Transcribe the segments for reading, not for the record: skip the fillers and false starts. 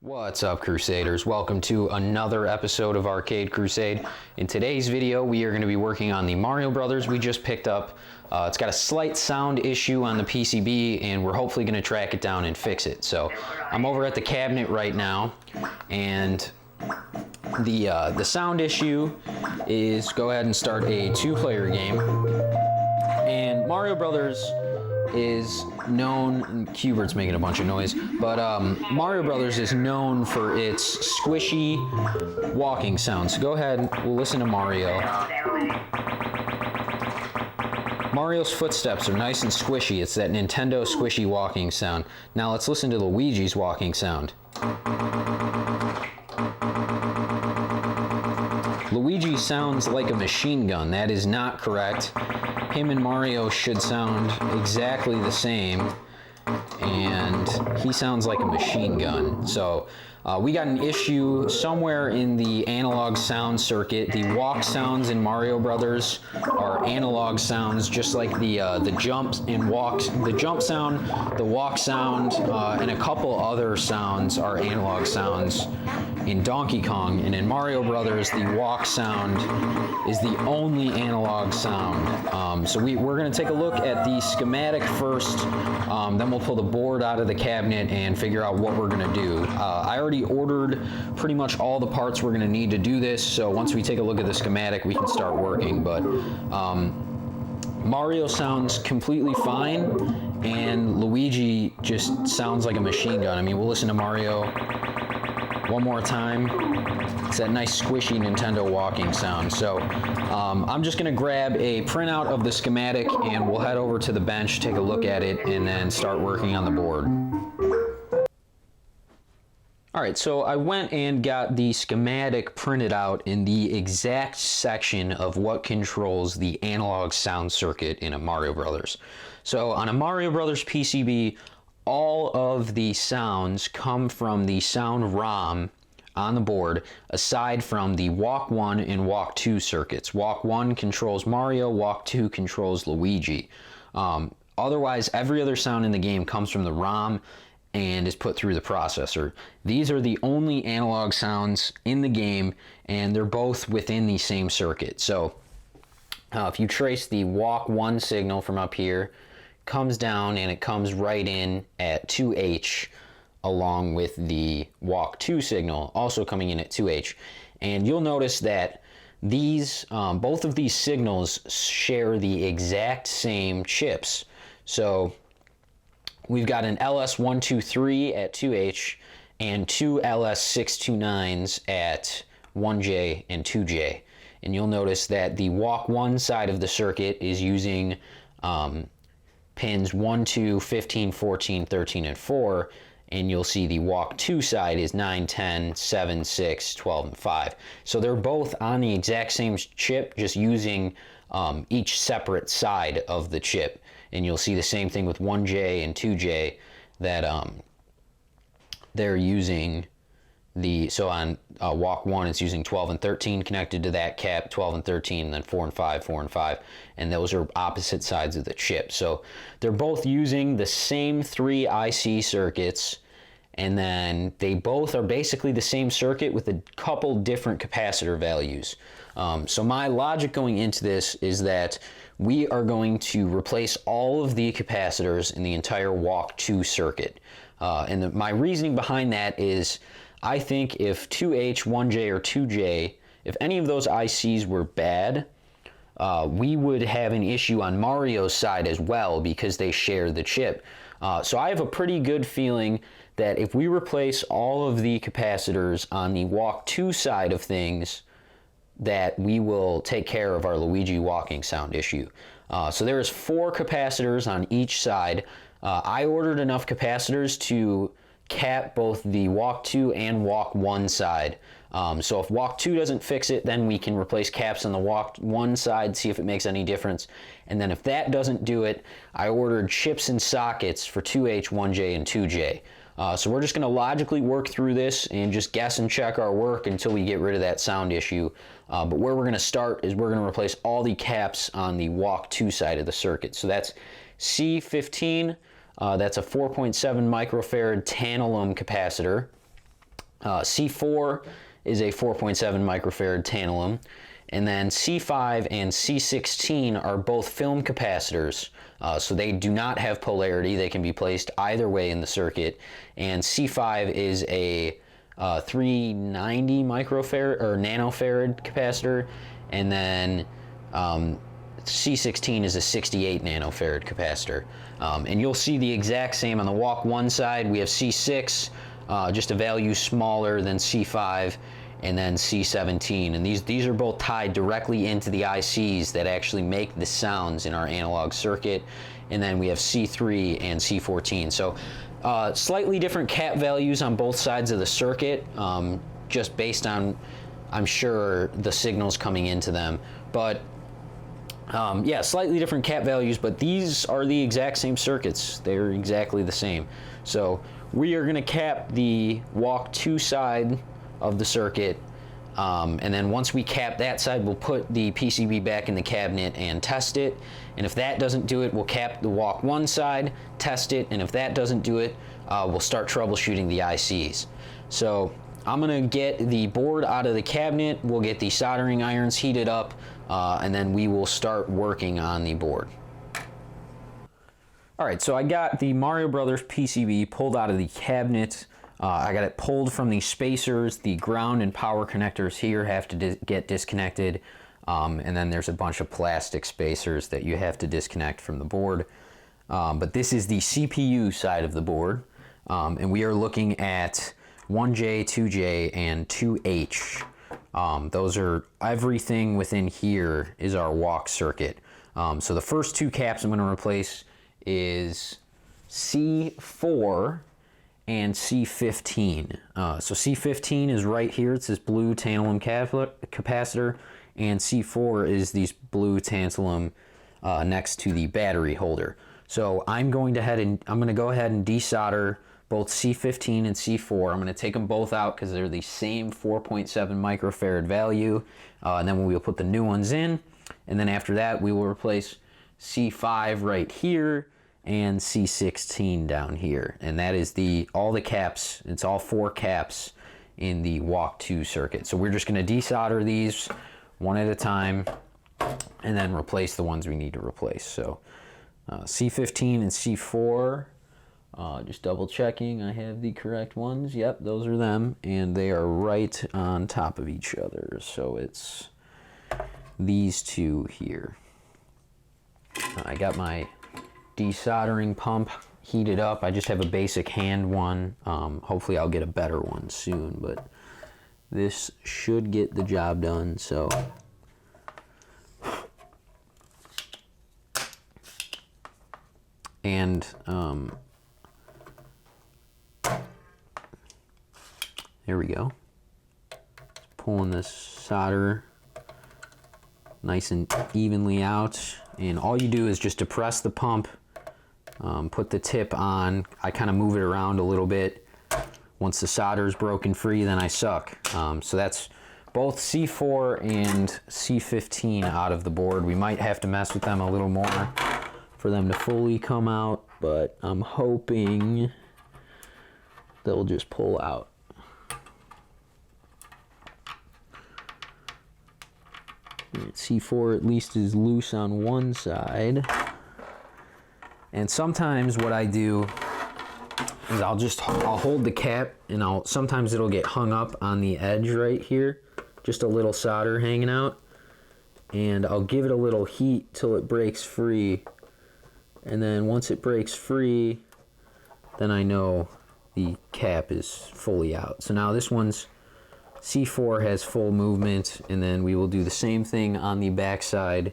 What's up, Crusaders? Welcome to another episode of Arcade Crusade. In today's video, we are going to be working on the Mario Brothers we just picked up. It's got a slight sound issue on the PCB, and we're hopefully going to track it down and fix it. So I'm over at the cabinet right now, and the sound issue is go ahead and start a two-player game. And Mario Brothers is known, Cubert's making a bunch of noise, but Mario Brothers is known for its squishy walking sounds. So go ahead, we'll listen to Mario. Mario's footsteps are nice and squishy. It's that Nintendo squishy walking sound. Now let's listen to Luigi's walking sound. Luigi sounds like a machine gun. That is not correct. Him and Mario should sound exactly the same, and he sounds like a machine gun. So we got an issue somewhere in the analog sound circuit. The walk sounds in Mario Brothers are analog sounds, just like the jumps and walks. The jump sound, the walk sound, and a couple other sounds are analog sounds in Donkey Kong, and in Mario Brothers, the walk sound is the only analog sound. So we're going to take a look at the schematic first, then we'll pull the board out of the cabinet and figure out what we're going to do. I already ordered pretty much all the parts we're going to need to do this, so once we take a look at the schematic, we can start working. But Mario sounds completely fine, and Luigi just sounds like a machine gun. I mean, we'll listen to Mario one more time. It's that nice squishy Nintendo walking sound. So I'm just gonna grab a printout of the schematic and we'll head over to the bench, take a look at it, and then start working on the board. Alright, so I went and got the schematic printed out in the exact section of what controls the analog sound circuit in a Mario Brothers. So on a Mario Brothers PCB, all of the sounds come from the sound ROM on the board, aside from the Walk 1 and Walk 2 circuits. Walk 1 controls Mario, Walk 2 controls Luigi. Otherwise, every other sound in the game comes from the ROM and is put through the processor. These are the only analog sounds in the game, and they're both within the same circuit. So if you trace the Walk 1 signal from up here, comes down and it comes right in at 2H along with the Walk 2 signal also coming in at 2H. And you'll notice that these both of these signals share the exact same chips. So we've got an LS123 at 2H and two LS629s at 1J and 2J. And you'll notice that the Walk 1 side of the circuit is using pins 1, 2, 15, 14, 13, and 4, and you'll see the Walk 2 side is 9, 10, 7, 6, 12, and 5. So they're both on the exact same chip, just using each separate side of the chip. And you'll see the same thing with 1J and 2J, that they're using so on Walk 1 it's using 12 and 13 connected to that cap, 12 and 13, and then 4 and 5, 4 and 5, and those are opposite sides of the chip. So they're both using the same three IC circuits, and then they both are basically the same circuit with a couple different capacitor values. So my logic going into this is that we are going to replace all of the capacitors in the entire Walk 2 circuit. My reasoning behind that is, I think if 2H, 1J, or 2J, if any of those ICs were bad, we would have an issue on Mario's side as well because they share the chip. So I have a pretty good feeling that if we replace all of the capacitors on the Walk 2 side of things, that we will take care of our Luigi walking sound issue. So there is 4 capacitors on each side. I ordered enough capacitors to cap both the Walk 2 and Walk 1 side. So if Walk 2 doesn't fix it, then we can replace caps on the Walk 1 side, see if it makes any difference. And then if that doesn't do it, I ordered chips and sockets for 2H, 1J, and 2J. So we're just going to logically work through this and just guess and check our work until we get rid of that sound issue. But where we're going to start is we're going to replace all the caps on the Walk 2 side of the circuit. So that's C15. That's a 4.7 microfarad tantalum capacitor. C4 is a 4.7 microfarad tantalum, and then C5 and C16 are both film capacitors, so they do not have polarity. They can be placed either way in the circuit, and C5 is a 390 microfarad or nanofarad capacitor, and then C16 is a 68 nanofarad capacitor. And you'll see the exact same on the walk 1 side. We have C6, just a value smaller than C5, and then C17. And these are both tied directly into the ICs that actually make the sounds in our analog circuit. And then we have C3 and C14. So slightly different cap values on both sides of the circuit, just based on, I'm sure, the signals coming into them. But yeah, slightly different cap values, but these are the exact same circuits. They're exactly the same. So we are going to cap the walk 2 side of the circuit, and then once we cap that side, we'll put the PCB back in the cabinet and test it. And if that doesn't do it, we'll cap the walk 1 side, test it, and if that doesn't do it, we'll start troubleshooting the ICs. So I'm going to get the board out of the cabinet, we'll get the soldering irons heated up, and then we will start working on the board. Alright, so I got the Mario Brothers PCB pulled out of the cabinet. I got it pulled from the spacers. The ground and power connectors here have to get disconnected, and then there's a bunch of plastic spacers that you have to disconnect from the board. But this is the CPU side of the board, and we are looking at 1J, 2J, and 2H. Those are everything within here is our walk circuit. So the first 2 caps I'm going to replace is C4 and C15. So C15 is right here. It's this blue tantalum capacitor, and C4 is these blue tantalum next to the battery holder. So I'm going to go ahead and desolder both C15 and C4. I'm going to take them both out because they're the same 4.7 microfarad value, and then we will put the new ones in, and then after that we will replace C5 right here and C16 down here, and that is all the caps. It's all 4 caps in the walk 2 circuit. So we're just going to desolder these one at a time and then replace the ones we need to replace. So C15 and C4, just double checking I have the correct ones. Yep, those are them, and they are right on top of each other. So it's these 2 here. I got my desoldering pump heated up. I just have a basic hand one. Hopefully I'll get a better one soon, but this should get the job done. So and there we go. Just pulling this solder nice and evenly out, and all you do is just depress the pump, put the tip on. I kind of move it around a little bit. Once the solder is broken free, then I suck. So that's both C4 and C15 out of the board. We might have to mess with them a little more for them to fully come out, but I'm hoping they'll just pull out. C4 at least is loose on one side. And sometimes what I do is I'll hold the cap, and sometimes it'll get hung up on the edge right here, just a little solder hanging out, and I'll give it a little heat till it breaks free, and then once it breaks free, then I know the cap is fully out. So now this one's C4 has full movement, and then we will do the same thing on the back side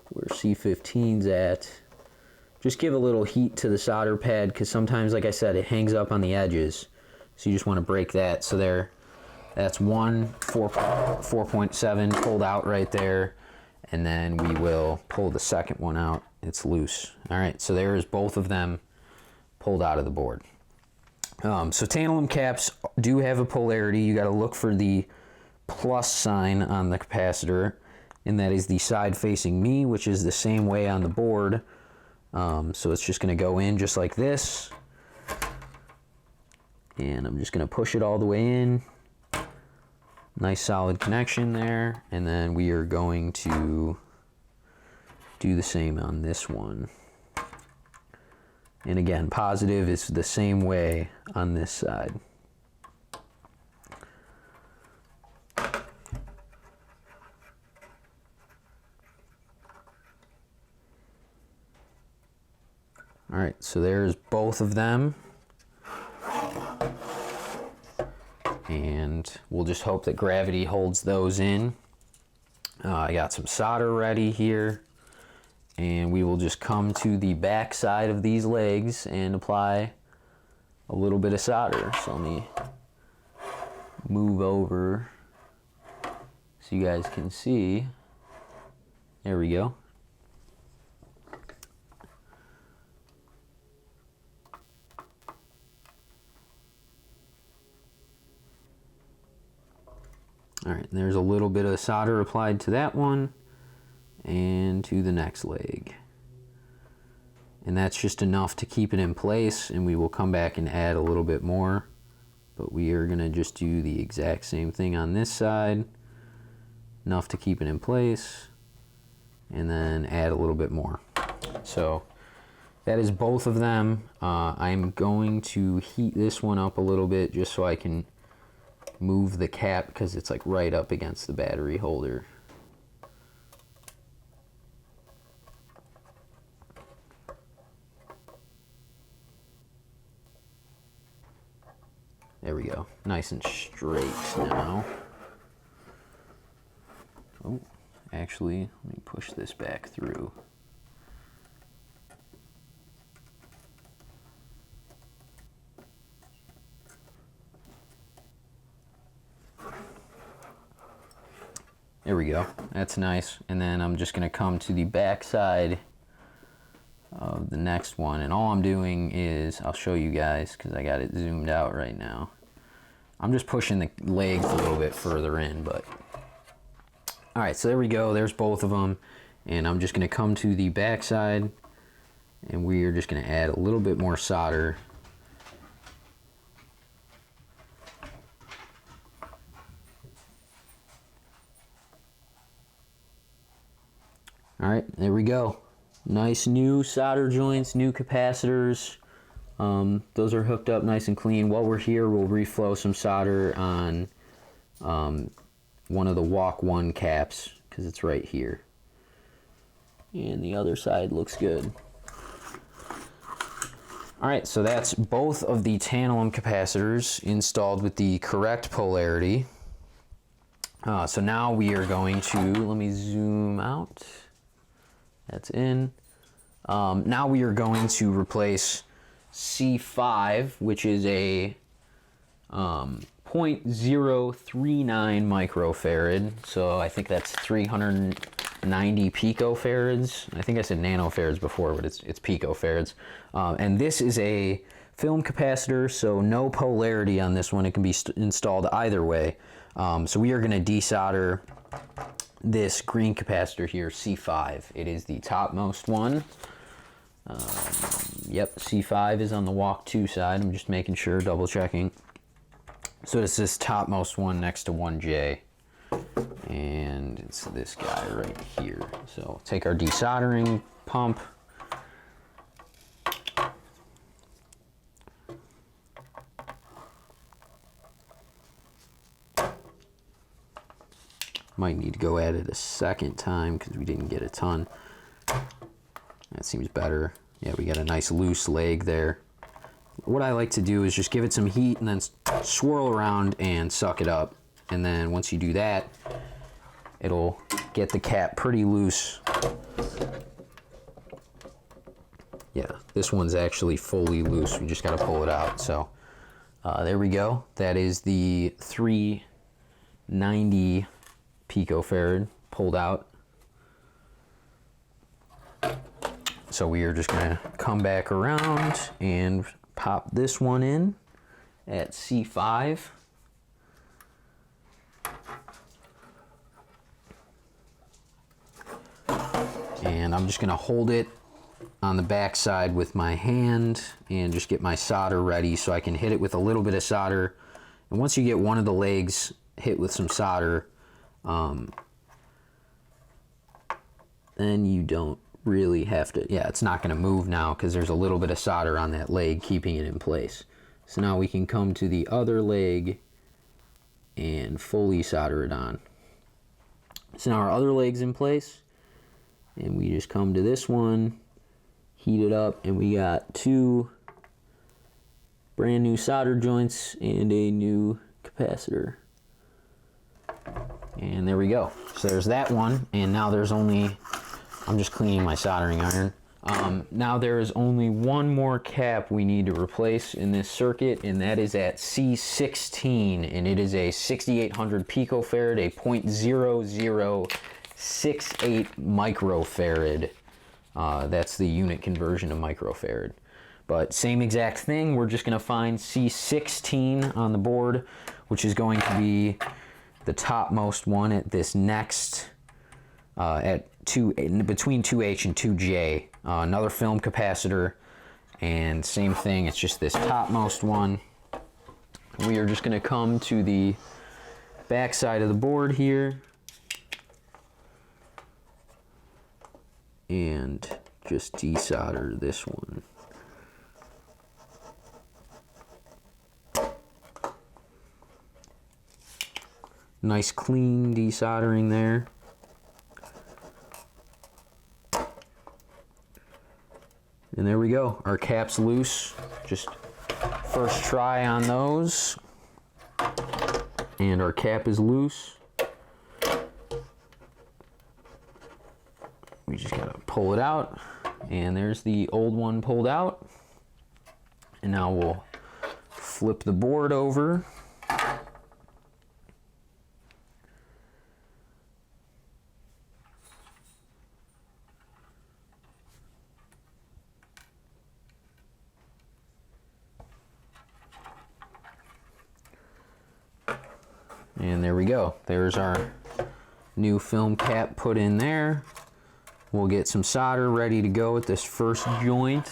where C15's at. Just give a little heat to the solder pad, because sometimes, like I said, it hangs up on the edges, so you just want to break that. So that's 4.7 pulled out right there, and then we will pull the second one out. It's loose. All right, so there's both of them pulled out of the board. So tantalum caps do have a polarity. You got to look for the plus sign on the capacitor, and that is the side facing me, which is the same way on the board. So it's just going to go in just like this, And I'm just going to push it all the way in. Nice solid connection there. And then we are going to do the same on this one. And again, positive is the same way on this side. All right, so there's both of them. And we'll just hope that gravity holds those in. I got some solder ready here. And we will just come to the back side of these legs and apply a little bit of solder. So let me move over so you guys can see. There we go. All right, and there's a little bit of solder applied to that one and to the next leg. And that's just enough to keep it in place, and we will come back and add a little bit more. But we are gonna just do the exact same thing on this side. Enough to keep it in place, and then add a little bit more. So that is both of them. I'm going to heat this one up a little bit just so I can move the cap because it's like right up against the battery holder. There we go, nice and straight now. Oh, actually, let me push this back through. There we go, that's nice. And then I'm just gonna come to the back side of the next one, and all I'm doing is, I'll show you guys because I got it zoomed out right now. I'm just pushing the legs a little bit further in, but all right, so there we go, there's both of them. And I'm just gonna come to the back side, and we are just gonna add a little bit more solder. All right, there we go. Nice new solder joints, new capacitors. Those are hooked up nice and clean. While we're here, we'll reflow some solder on one of the walk 1 caps because it's right here. And the other side looks good. All right, so that's both of the tantalum capacitors installed with the correct polarity. So now we are going to, let me zoom out. That's in. Now we are going to replace C5, which is a 0.039 microfarad. So I think that's 390 picofarads. I think I said nanofarads before, but it's picofarads. And this is a film capacitor, so no polarity on this one. It can be installed either way. So we are going to desolder this green capacitor here, C5. It is the topmost one. Yep, C5 is on the walk 2 side. I'm just making sure, double checking. So it's this topmost one next to 1J. And it's this guy right here. So take our desoldering pump. Might need to go at it a second time because we didn't get a ton. That seems better. Yeah, we got a nice loose leg there. What I like to do is just give it some heat and then swirl around and suck it up. And then once you do that, it'll get the cap pretty loose. Yeah, this one's actually fully loose. We just got to pull it out. So there we go. That is the 390 picofarad pulled out. So we are just gonna come back around and pop this one in at C5. And I'm just gonna hold it on the back side with my hand and just get my solder ready so I can hit it with a little bit of solder. And once you get one of the legs hit with some solder, then you don't really have to, yeah, it's not going to move now because there's a little bit of solder on that leg keeping it in place. So now we can come to the other leg and fully solder it on. So now our other leg's in place, and we just come to this one, heat it up, and we got 2 brand new solder joints and a new capacitor. And there we go. So there's that one, and now there's only, I'm just cleaning my soldering iron. Now there is only one more cap we need to replace in this circuit, and that is at C16, and it is a 6800 picofarad, a 0.0068 microfarad. That's the unit conversion of microfarad. But same exact thing, we're just going to find C16 on the board, which is going to be the topmost one at this next, between 2H and 2J. Another film capacitor, and same thing, it's just this topmost one. We are just going to come to the back side of the board here and just desolder this one. Nice clean desoldering there. And there we go, our cap's loose. Just first try on those. And our cap is loose. We just gotta pull it out. And there's the old one pulled out. And now we'll flip the board over. And there we go. There's our new film cap put in there. We'll get some solder ready to go at this first joint.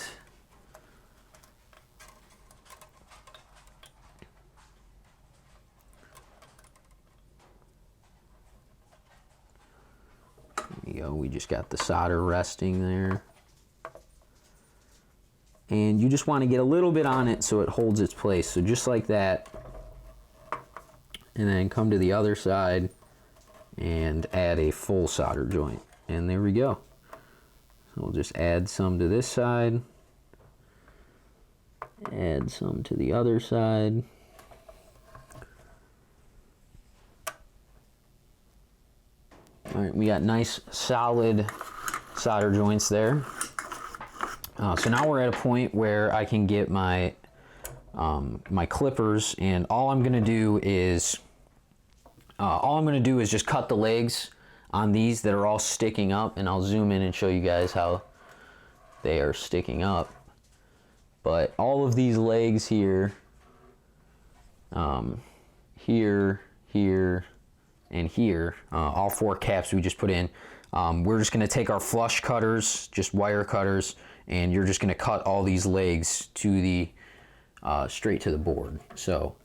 There we go. We just got the solder resting there. And you just want to get a little bit on it so it holds its place. So just like that. And then come to the other side and add a full solder joint. And there we go. So we'll just add some to this side. Add some to the other side. All right, we got nice solid solder joints there. So now we're at a point where I can get my my clippers, and all I'm gonna do is just cut the legs on these that are all sticking up, and I'll zoom in and show you guys how they are sticking up. But all of these legs here, here, and here, all 4 caps we just put in, we're just gonna take our flush cutters, just wire cutters, and you're just gonna cut all these legs to the straight to the board. So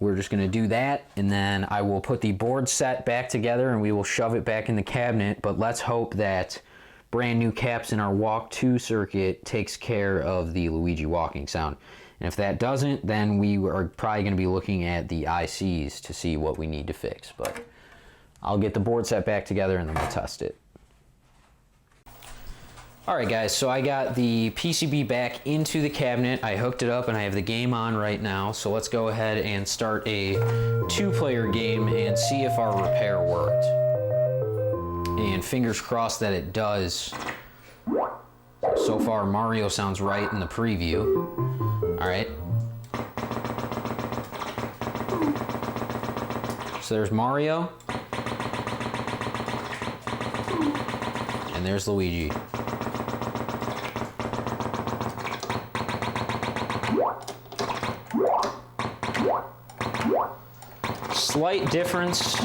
we're just going to do that, and then I will put the board set back together and we will shove it back in the cabinet. But let's hope that brand new caps in our Walk 2 circuit takes care of the Luigi walking sound. And if that doesn't, then we are probably going to be looking at the ICs to see what we need to fix. But I'll get the board set back together and then we'll test it. Alright guys, so I got the PCB back into the cabinet, I hooked it up, and I have the game on right now. So let's go ahead and start a 2-player game and see if our repair worked. And fingers crossed that it does. So far Mario sounds right in the preview. Alright. So there's Mario. And there's Luigi. Slight difference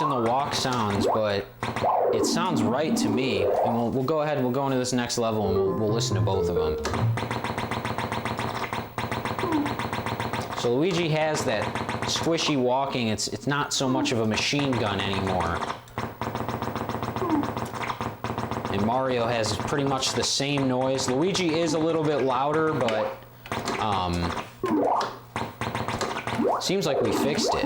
in the walk sounds, but it sounds right to me. And we'll go ahead and we'll go into this next level and we'll listen to both of them. So Luigi has that squishy walking. It's not so much of a machine gun anymore. And Mario has pretty much the same noise. Luigi is a little bit louder, but seems like we fixed it.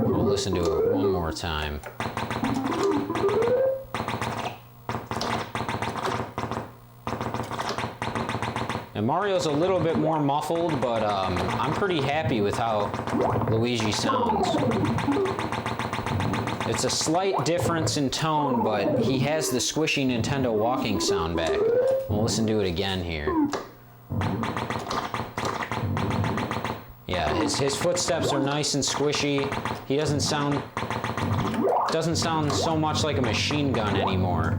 We'll listen to it one more time. And Mario's a little bit more muffled, but I'm pretty happy with how Luigi sounds. It's a slight difference in tone, but he has the squishy Nintendo walking sound back. We'll listen to it again here. Yeah, his footsteps are nice and squishy. He doesn't sound so much like a machine gun anymore.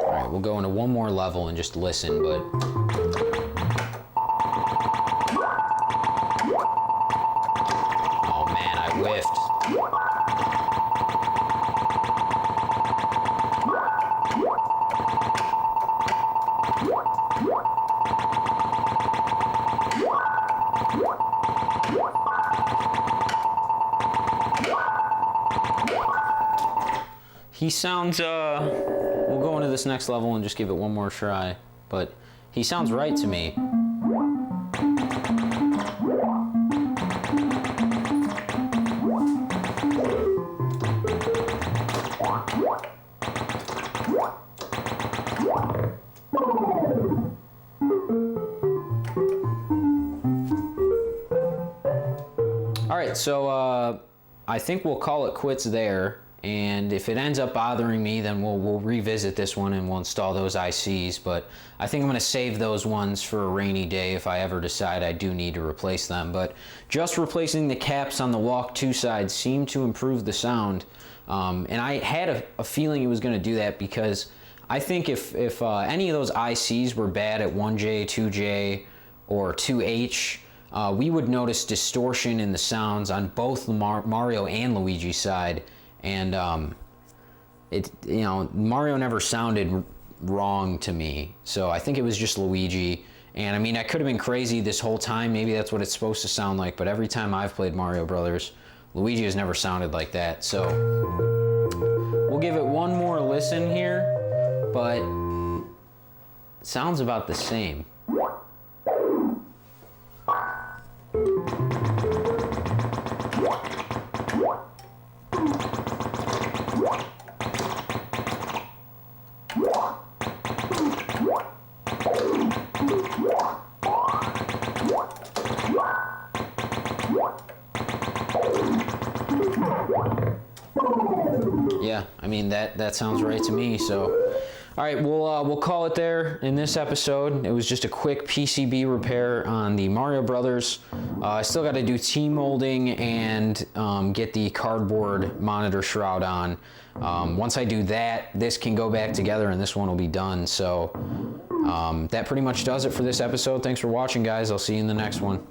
Alright, we'll go into one more level and just listen, but... Oh man, I whiffed. He sounds, we'll go into this next level and just give it one more try, but he sounds right to me. All right, so I think we'll call it quits there. And if it ends up bothering me, then we'll revisit this one and we'll install those ICs. But I think I'm going to save those ones for a rainy day if I ever decide I do need to replace them. But just replacing the caps on the Walk 2 side seemed to improve the sound. And I had a feeling it was going to do that because I think if any of those ICs were bad at 1J, 2J, or 2H, we would notice distortion in the sounds on both the Mario and Luigi side. And Mario never sounded wrong to me, so I think it was just Luigi. And I mean, I could have been crazy this whole time. Maybe that's what it's supposed to sound like. But every time I've played Mario Brothers, Luigi has never sounded like that. So we'll give it one more listen here, but it sounds about the same. Yeah, I mean, that sounds right to me. So, all right, we'll call it there in this episode. It was just a quick PCB repair on the Mario Brothers. I still got to do T-molding and get the cardboard monitor shroud on. Once I do that, this can go back together and this one will be done. So that pretty much does it for this episode. Thanks for watching, guys. I'll see you in the next one.